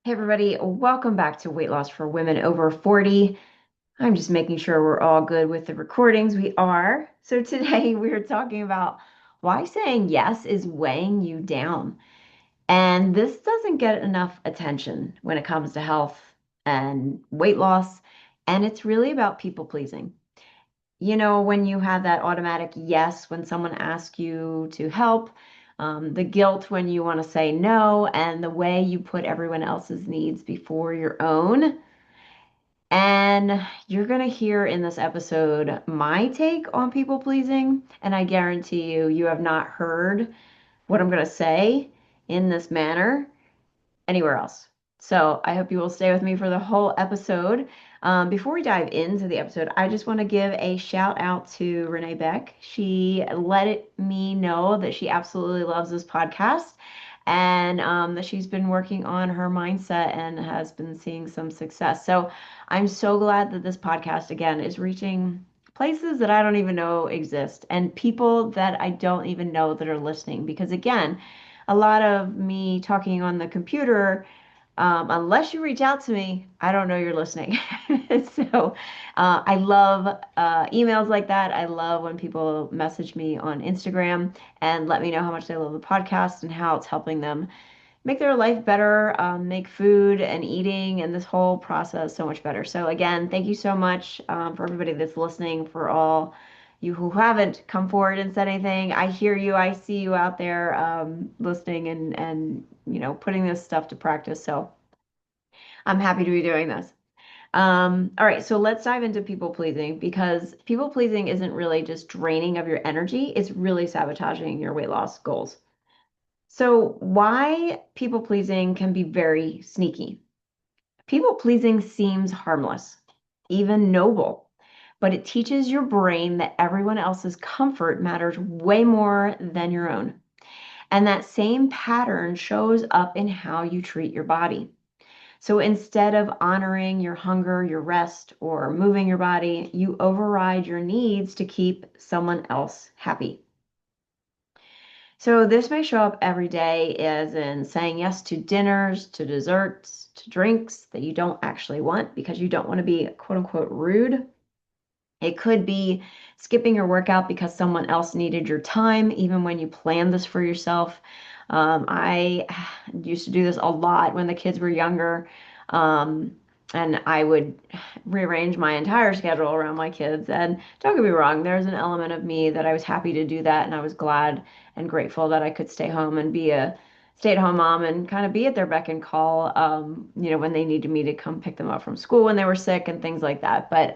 Hey everybody, welcome back to Weight Loss for Women Over 40. I'm just making sure we're all good with the recordings. We are. So today we're talking about why saying yes is weighing you down. And this doesn't get enough attention when it comes to health and weight loss. And it's really about people pleasing. When you have that automatic yes when someone asks you to help, the guilt when you want to say no, and the way you put everyone else's needs before your own. And you're going to hear in this episode my take on people pleasing. And I guarantee you, you have not heard what I'm going to say in this manner anywhere else. So I hope you will stay with me for the whole episode. Before we dive into the episode, I just want to give a shout out to Renee Beck. She me know that she absolutely loves this podcast and that she's been working on her mindset and has been seeing some success. So I'm so glad that this podcast, again, is reaching places that I don't even know exist and people that I don't even know that are listening. Because again, a lot of me talking on the computer, unless you reach out to me, I don't know you're listening. So I love emails like that. I love when people message me on Instagram and let me know how much they love the podcast and how it's helping them make their life better, make food and eating and this whole process so much better. So again, thank you so much for everybody that's listening, for all you who haven't come forward and said anything. I hear you. I see you out there listening and putting this stuff to practice. So I'm happy to be doing this. All right, so let's dive into people pleasing because people pleasing isn't really just draining of your energy, it's really sabotaging your weight loss goals. So, why people pleasing can be very sneaky. People pleasing seems harmless, even noble, but it teaches your brain that everyone else's comfort matters way more than your own. And that same pattern shows up in how you treat your body. So instead of honoring your hunger, your rest, or moving your body, you override your needs to keep someone else happy. So this may show up every day as in saying yes to dinners, to desserts, to drinks that you don't actually want because you don't want to be quote unquote rude. It could be skipping your workout because someone else needed your time, even when you planned this for yourself. I used to do this a lot when the kids were younger. Um, and I would rearrange my entire schedule around my kids. And don't get me wrong, there's an element of me that I was happy to do that. And I was glad and grateful that I could stay home and be a stay-at-home mom and kind of be at their beck and call, when they needed me to come pick them up from school when they were sick and things like that. But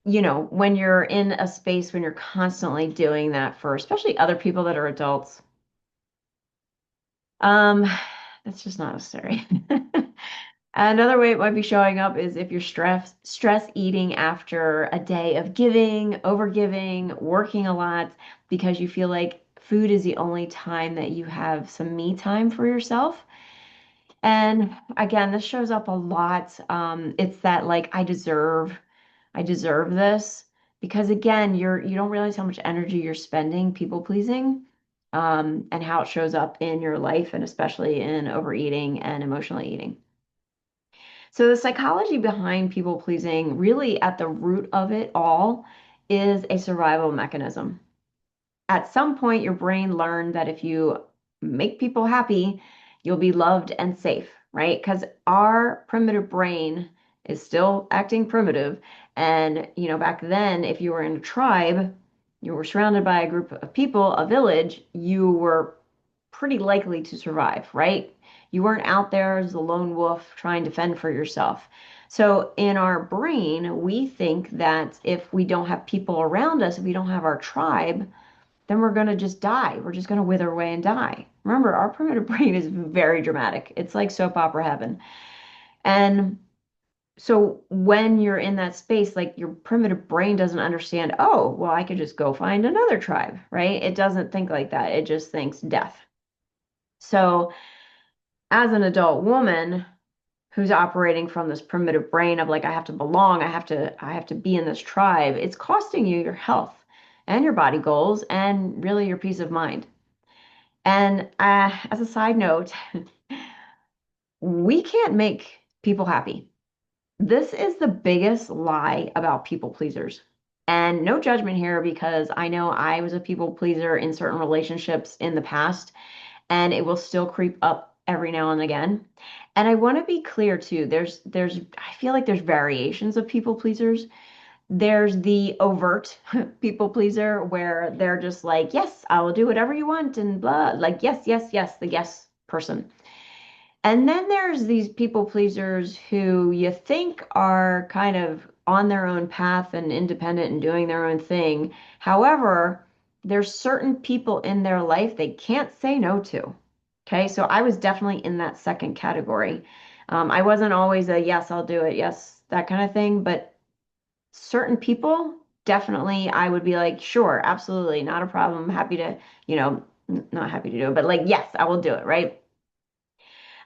when you're in a space when you're constantly doing that for especially other people that are adults, um, that's just not necessary. Another way it might be showing up is if you're stress eating after a day of giving, overgiving, working a lot because you feel like food is the only time that you have some me time for yourself. And again, this shows up a lot. It's that like I deserve this because again, you don't realize how much energy you're spending people pleasing, and how it shows up in your life and especially in overeating and emotionally eating. So the psychology behind people pleasing, really at the root of it all, is a survival mechanism. At some point, your brain learned that if you make people happy, you'll be loved and safe, right? Because our primitive brain is still acting primitive. And, back then, if you were in a tribe, you were surrounded by a group of people, a village, you were pretty likely to survive, right? You weren't out there as a lone wolf trying to fend for yourself. So in our brain, we think that if we don't have people around us, if we don't have our tribe, then we're going to just die. We're just going to wither away and die. Remember, our primitive brain is very dramatic. It's like soap opera heaven. And so when you're in that space, like your primitive brain doesn't understand, oh, well, I could just go find another tribe, right? It doesn't think like that. It just thinks death. So as an adult woman who's operating from this primitive brain of like, I have to belong, I have to be in this tribe, it's costing you your health and your body goals and really your peace of mind. And as a side note, We can't make people happy. This is the biggest lie about people pleasers. And no judgment here because I know I was a people pleaser in certain relationships in the past, and it will still creep up every now and again. And I want to be clear too. I feel like there's variations of people pleasers. There's the overt people pleaser where they're just like, yes, I will do whatever you want and blah, like yes, yes, yes, the yes person. And then there's these people pleasers who you think are kind of on their own path and independent and doing their own thing. However, there's certain people in their life they can't say no to. Okay, so I was definitely in that second category. I wasn't always a yes, I'll do it, yes, that kind of thing, but certain people, definitely I would be like, sure, absolutely, not a problem, happy to, not happy to do it, but like, yes, I will do it, right?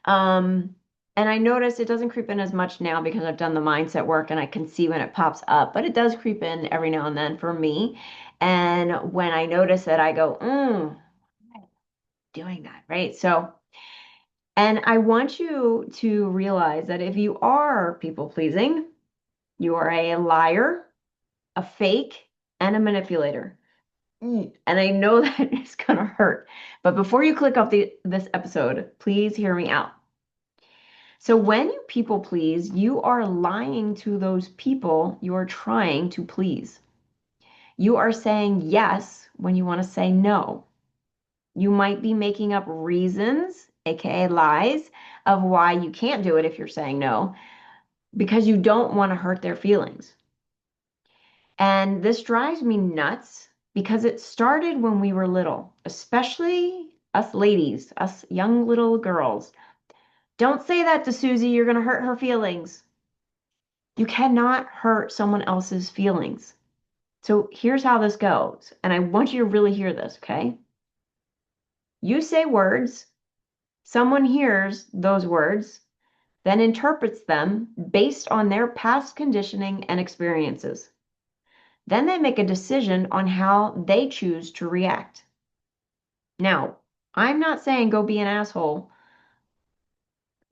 Um, and I notice it doesn't creep in as much now because I've done the mindset work and I can see when it pops up, but it does creep in every now and then for me. And when I notice it, I go, doing that, right? So, and I want you to realize that if you are people pleasing, you are a liar, a fake, and a manipulator. And I know that it's gonna hurt. But before you click off this episode, please hear me out. So when you people please, you are lying to those people you're trying to please. You are saying yes when you want to say no. You might be making up reasons, aka lies, of why you can't do it if you're saying no, because you don't want to hurt their feelings. And this drives me nuts because it started when we were little, especially us ladies, us young little girls. Don't say that to Susie, you're going to hurt her feelings. You cannot hurt someone else's feelings. So here's how this goes. And I want you to really hear this, okay? You say words, someone hears those words, then interprets them based on their past conditioning and experiences. Then they make a decision on how they choose to react. Now, I'm not saying go be an asshole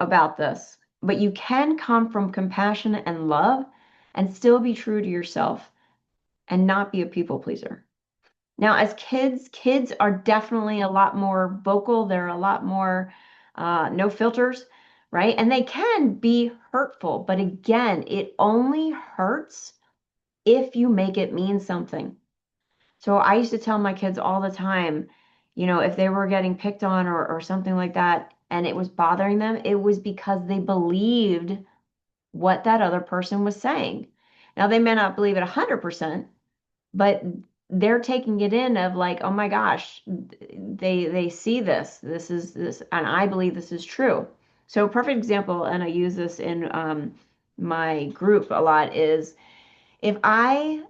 about this, but you can come from compassion and love and still be true to yourself and not be a people pleaser. Now, as kids are definitely a lot more vocal. They're a lot more no filters, right? And they can be hurtful. But again, it only hurts if you make it mean something. So I used to tell my kids all the time, if they were getting picked on or something like that, and it was bothering them, it was because they believed what that other person was saying. Now, they may not believe it 100%, but they're taking it in of like, oh my gosh, they see this is this, and I believe this is true. So a perfect example, and I use this in my group a lot, is if I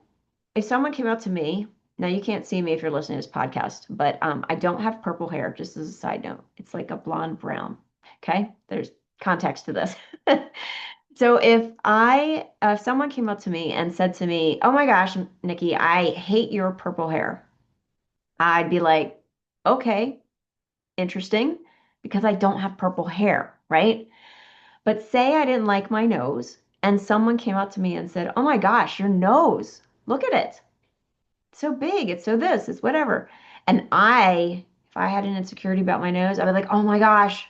if someone came up to me. Now you can't see me if you're listening to this podcast, but I don't have purple hair, just as a side note. It's like a blonde brown. Okay, there's context to this. So if someone came up to me and said to me, "Oh my gosh, Nikki, I hate your purple hair," I'd be like, "Okay, interesting, because I don't have purple hair, right?" But say I didn't like my nose, and someone came up to me and said, "Oh my gosh, your nose! Look at it. It's so big. It's so this. It's whatever." And if I had an insecurity about my nose, I'd be like, "Oh my gosh,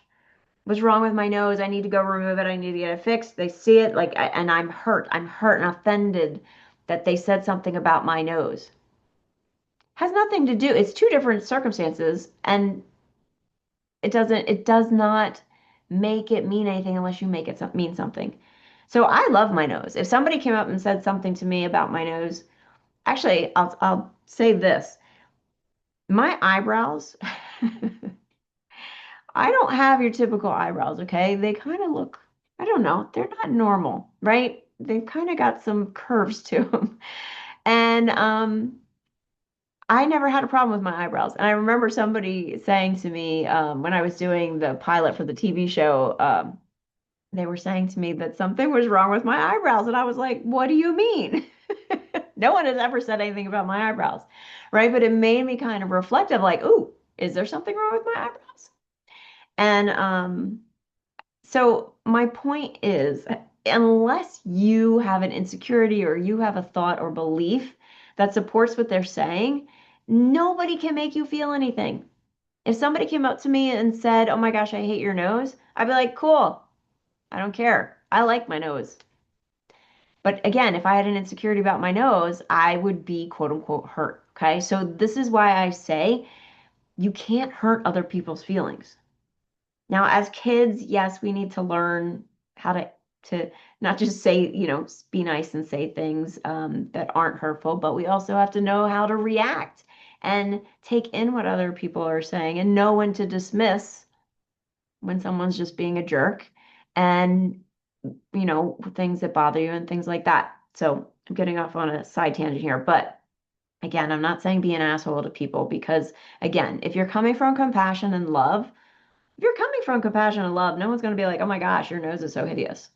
what's wrong with my nose? I need to go remove it. I need to get it fixed." They see it and I'm hurt. I'm hurt and offended that they said something about my nose. Has nothing to do. It's two different circumstances, and it does not make it mean anything unless you make it mean something. So I love my nose. If somebody came up and said something to me about my nose, actually, I'll say this. My eyebrows, I don't have your typical eyebrows, okay? They kind of look, I don't know, they're not normal, right? They've kind of got some curves to them. And I never had a problem with my eyebrows. And I remember somebody saying to me when I was doing the pilot for the TV show, they were saying to me that something was wrong with my eyebrows. And I was like, what do you mean? No one has ever said anything about my eyebrows, right? But it made me kind of reflective, like, ooh, is there something wrong with my eyebrows? And So my point is, unless you have an insecurity or you have a thought or belief that supports what they're saying, nobody can make you feel anything. If somebody came up to me and said, "Oh my gosh, I hate your nose," I'd be like, "Cool. I don't care. I like my nose." But again, if I had an insecurity about my nose, I would be quote unquote hurt. Okay. So this is why I say you can't hurt other people's feelings. Now, as kids, yes, we need to learn how to not just say, be nice and say things that aren't hurtful, but we also have to know how to react and take in what other people are saying and know when to dismiss when someone's just being a jerk and, things that bother you and things like that. So I'm getting off on a side tangent here, but again, I'm not saying be an asshole to people because, again, if you're coming from compassion and love, if you're coming from compassion and love, no one's going to be like, "Oh my gosh, your nose is so hideous."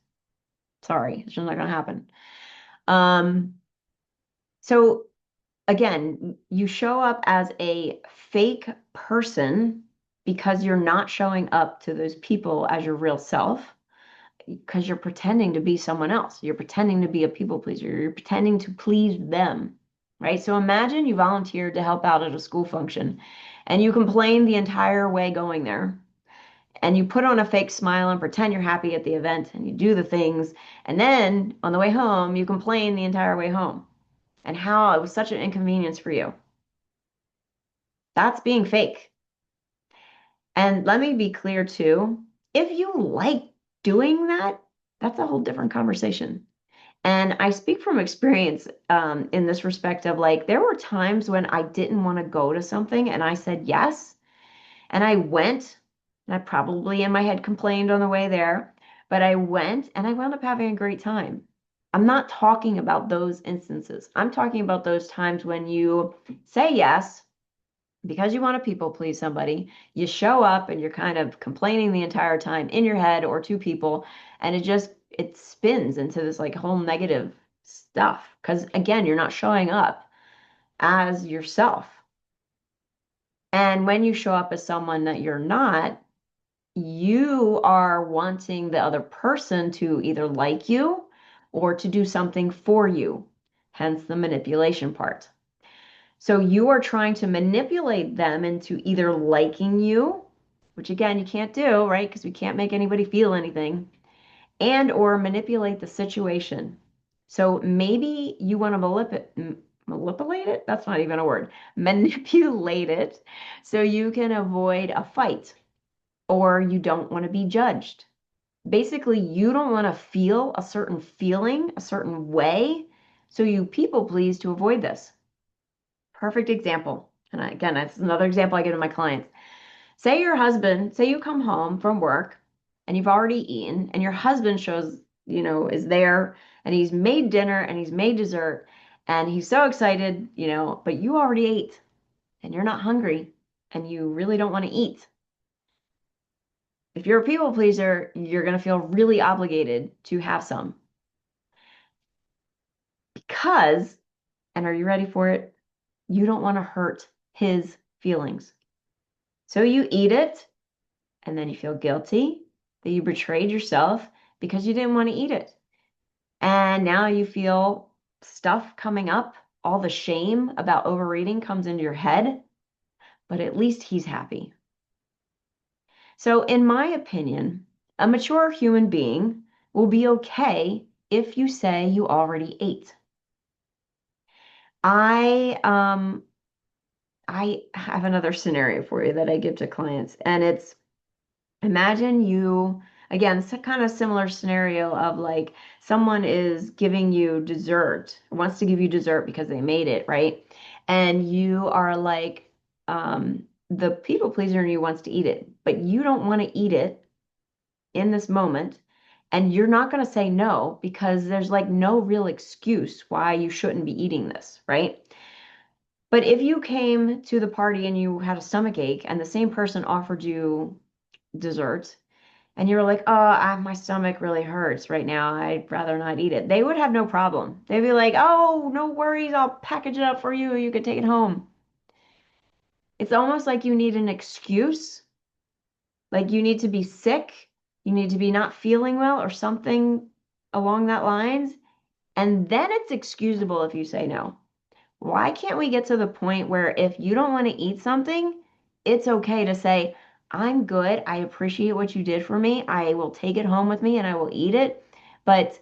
Sorry, it's just not going to happen. Um, so again, you show up as a fake person because you're not showing up to those people as your real self because you're pretending to be someone else. You're pretending to be a people pleaser. You're pretending to please them, right? So imagine you volunteered to help out at a school function and you complain the entire way going there and you put on a fake smile and pretend you're happy at the event and you do the things. And then on the way home, you complain the entire way home and how it was such an inconvenience for you. That's being fake. And let me be clear too, if you like doing that, that's a whole different conversation. And I speak from experience in this respect of like, there were times when I didn't want to go to something and I said yes. And I went, and I probably in my head complained on the way there, but I went and I wound up having a great time. I'm not talking about those instances. I'm talking about those times when you say yes because you want to people please somebody, you show up and you're kind of complaining the entire time in your head or to people, and it spins into this like whole negative stuff. Because again, you're not showing up as yourself. And when you show up as someone that you're not, you are wanting the other person to either like you or to do something for you, hence the manipulation part. So you are trying to manipulate them into either liking you, which again, you can't do, right? Because we can't make anybody feel anything, and or manipulate the situation. So maybe you want to manipulate it? That's not even a word. Manipulate it so you can avoid a fight or you don't want to be judged. Basically, you don't want to feel a certain feeling, a certain way, so you people please to avoid this. Perfect example. And again, that's another example I give to my clients. Say you come home from work and you've already eaten, and your husband is there and he's made dinner and he's made dessert and he's so excited, but you already ate and you're not hungry and you really don't want to eat. If you're a people pleaser, you're going to feel really obligated to have some because, and are you ready for it? You don't want to hurt his feelings. So you eat it and then you feel guilty that you betrayed yourself because you didn't want to eat it. And now you feel stuff coming up, all the shame about overeating comes into your head, but at least he's happy. So, in my opinion, a mature human being will be okay if you say you already ate. I um I have another scenario for you that I give to clients, and it's imagine you, again, it's a kind of similar scenario of like someone is giving you dessert, wants to give you dessert because they made it, right? And you are like, the people pleaser in you wants to eat it, but you don't want to eat it in this moment. And you're not going to say no because there's like no real excuse why you shouldn't be eating this, right? But if you came to the party and you had a stomach ache and the same person offered you dessert, and you were like, "Oh, my stomach really hurts right now. I'd rather not eat it," they would have no problem. They'd be like, "Oh, no worries. I'll package it up for you. You can take it home." It's almost like you need an excuse, like you need to be sick You need to be not feeling well or something along that lines. And then it's excusable if you say no. Why can't we get to the point where if you don't want to eat something, it's okay to say, I'm good. I appreciate what you did for me. I will take it home with me and I will eat it, but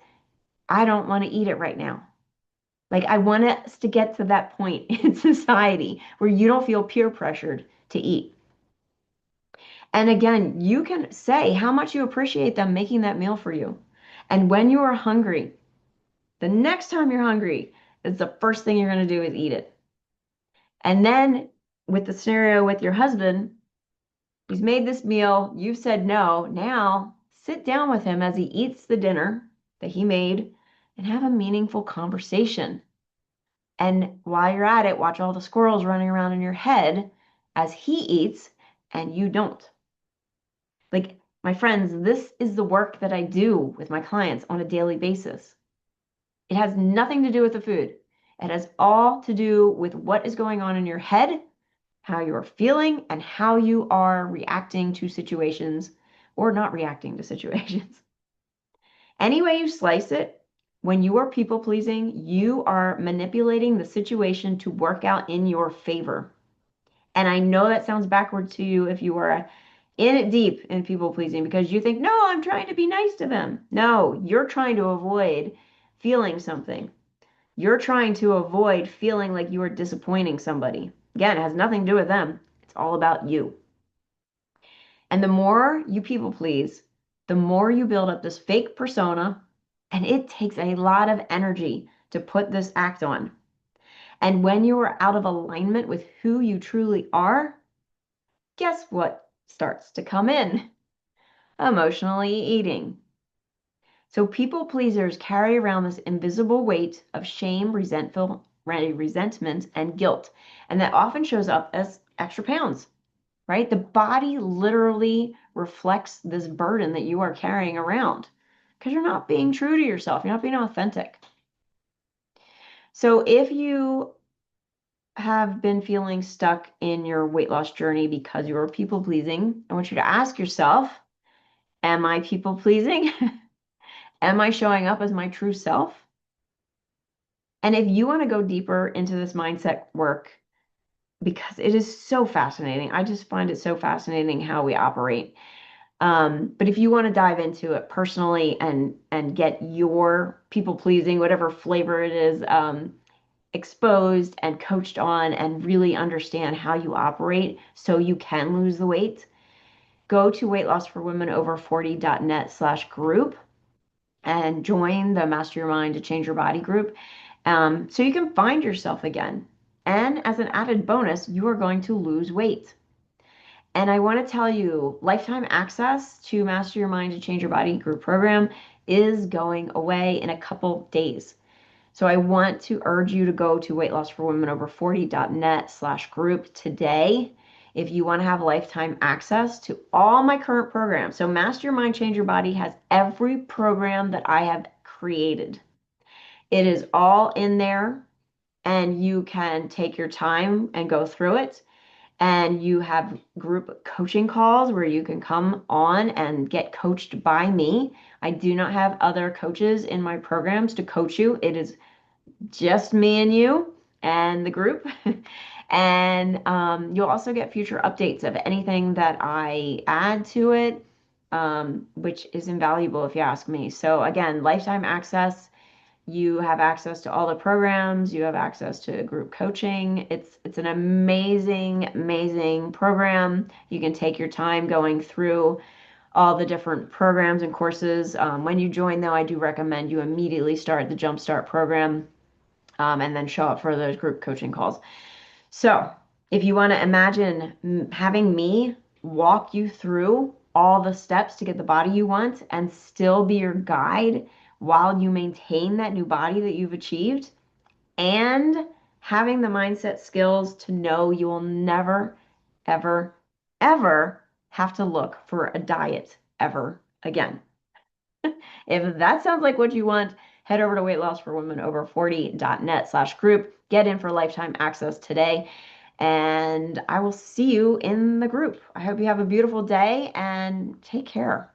I don't want to eat it right now. Like, I want us to get to that point in society where you don't feel peer pressured to eat. And again, you can say how much you appreciate them making that meal for you. And when you are hungry, the next time you're hungry, it's the first thing you're going to do is eat it. And then with the scenario with your husband, he's made this meal, you've said no. Now sit down with him as he eats the dinner that he made and have a meaningful conversation. And while you're at it, watch all the squirrels running around in your head as he eats and you don't. Like, my friends, this is the work that I do with my clients on a daily basis. It has nothing to do with the food. It has all to do with what is going on in your head, how you are feeling, and how you are reacting to situations or not reacting to situations. Any way you slice it, when you are people pleasing, you are manipulating the situation to work out in your favor. And I know that sounds backward to you if you are in it deep in people pleasing because you think, no, I'm trying to be nice to them. No, you're trying to avoid feeling something. You're trying to avoid feeling like you are disappointing somebody. Again, it has nothing to do with them. It's all about you. And the more you people please, the more you build up this fake persona, and it takes a lot of energy to put this act on. And when you are out of alignment with who you truly are, guess what starts to come in? Emotionally eating. So people pleasers carry around this invisible weight of shame, resentment, and guilt. And that often shows up as extra pounds, right? The body literally reflects this burden that you are carrying around because you're not being true to yourself. You're not being authentic. So if you have been feeling stuck in your weight loss journey because you are people pleasing, I want you to ask yourself, am I people pleasing? Am I showing up as my true self? And if you want to go deeper into this mindset work, because it is so fascinating, I just find it so fascinating how we operate. But if you want to dive into it personally and get your people pleasing, whatever flavor it is, exposed and coached on, and really understand how you operate so you can lose the weight, go to weightlossforwomenover40.net/group and join the Master Your Mind to Change Your Body group so you can find yourself again. And as an added bonus, you are going to lose weight. And I want to tell you, lifetime access to Master Your Mind to Change Your Body group program is going away in a couple days. So I want to urge you to go to weightlossforwomenover40.net/group today if you want to have lifetime access to all my current programs. So Master Your Mind, Change Your Body has every program that I have created. It is all in there, and you can take your time and go through it. And you have group coaching calls where you can come on and get coached by me. I do not have other coaches in my programs to coach you. It is just me and you and the group. And you'll also get future updates of anything that I add to it, which is invaluable if you ask me. So again, lifetime access. You have access to all the programs. You have access to group coaching. It's an amazing, amazing program. You can take your time going through all the different programs and courses. When you join, though, I do recommend you immediately start the Jumpstart program and then show up for those group coaching calls. So if you want to imagine having me walk you through all the steps to get the body you want and still be your guide while you maintain that new body that you've achieved, and having the mindset skills to know you will never, ever, ever have to look for a diet ever again. If that sounds like what you want, head over to weightlossforwomenover40.net/group. Get in for lifetime access today, and I will see you in the group. I hope you have a beautiful day and take care.